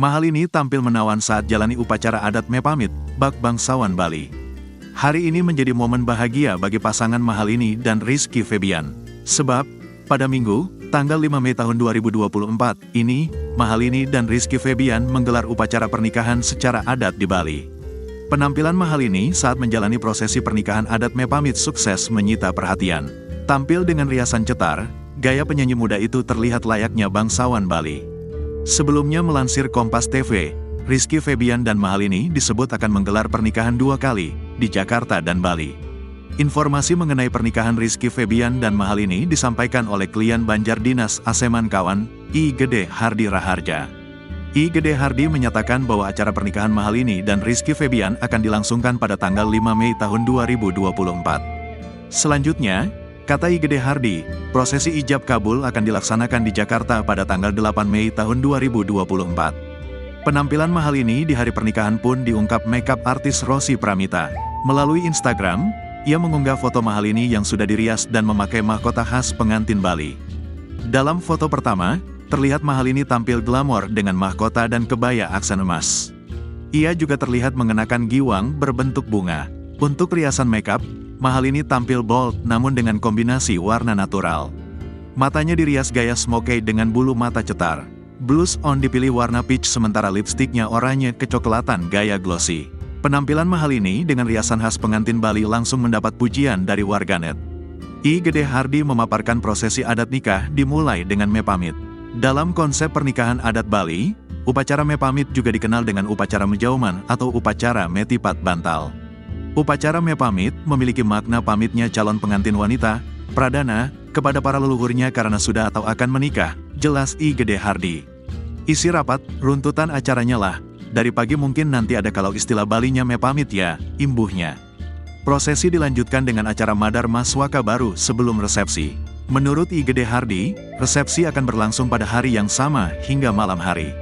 Mahalini tampil menawan saat jalani upacara adat Mepamit, Bak Bangsawan Bali. Hari ini menjadi momen bahagia bagi pasangan Mahalini dan Rizky Febian. Sebab, pada Minggu, tanggal 5 Mei tahun 2024, ini, Mahalini dan Rizky Febian menggelar upacara pernikahan secara adat di Bali. Penampilan Mahalini saat menjalani prosesi pernikahan adat Mepamit sukses menyita perhatian. Tampil dengan riasan cetar, gaya penyanyi muda itu terlihat layaknya bangsawan Bali. Sebelumnya melansir Kompas TV, Rizky Febian dan Mahalini disebut akan menggelar pernikahan 2 kali, di Jakarta dan Bali. Informasi mengenai pernikahan Rizky Febian dan Mahalini disampaikan oleh klien Banjar Dinas Aseman Kawan, I Gede Hardi Raharja. I Gede Hardi menyatakan bahwa acara pernikahan Mahalini dan Rizky Febian akan dilangsungkan pada tanggal 5 Mei tahun 2024. Selanjutnya, kata I Gede Hardi, prosesi ijab kabul akan dilaksanakan di Jakarta pada tanggal 8 Mei tahun 2024. Penampilan Mahalini di hari pernikahan pun diungkap makeup artis Rossi Pramita. Melalui Instagram, ia mengunggah foto Mahalini yang sudah dirias dan memakai mahkota khas pengantin Bali. Dalam foto pertama, terlihat Mahalini tampil glamor dengan mahkota dan kebaya aksen emas. Ia juga terlihat mengenakan giwang berbentuk bunga. Untuk riasan makeup, Mahalini tampil bold namun dengan kombinasi warna natural. Matanya dirias gaya smoky dengan bulu mata cetar. Blush on dipilih warna peach sementara lipstiknya oranye kecoklatan gaya glossy. Penampilan Mahalini dengan riasan khas pengantin Bali langsung mendapat pujian dari warganet. I Gede Hardi memaparkan prosesi adat nikah dimulai dengan Mepamit. Dalam konsep pernikahan adat Bali, upacara Mepamit juga dikenal dengan upacara Mejauman atau upacara Metipat Bantal. Upacara Mepamit memiliki makna pamitnya calon pengantin wanita, pradana, kepada para leluhurnya karena sudah atau akan menikah, jelas I Gede Hardi. Isi rapat, runtutan acaranya lah, dari pagi mungkin nanti ada kalau istilah Balinya Mepamit ya, imbuhnya. Prosesi dilanjutkan dengan acara Madar Maswaka baru sebelum resepsi. Menurut I Gede Hardi, resepsi akan berlangsung pada hari yang sama hingga malam hari.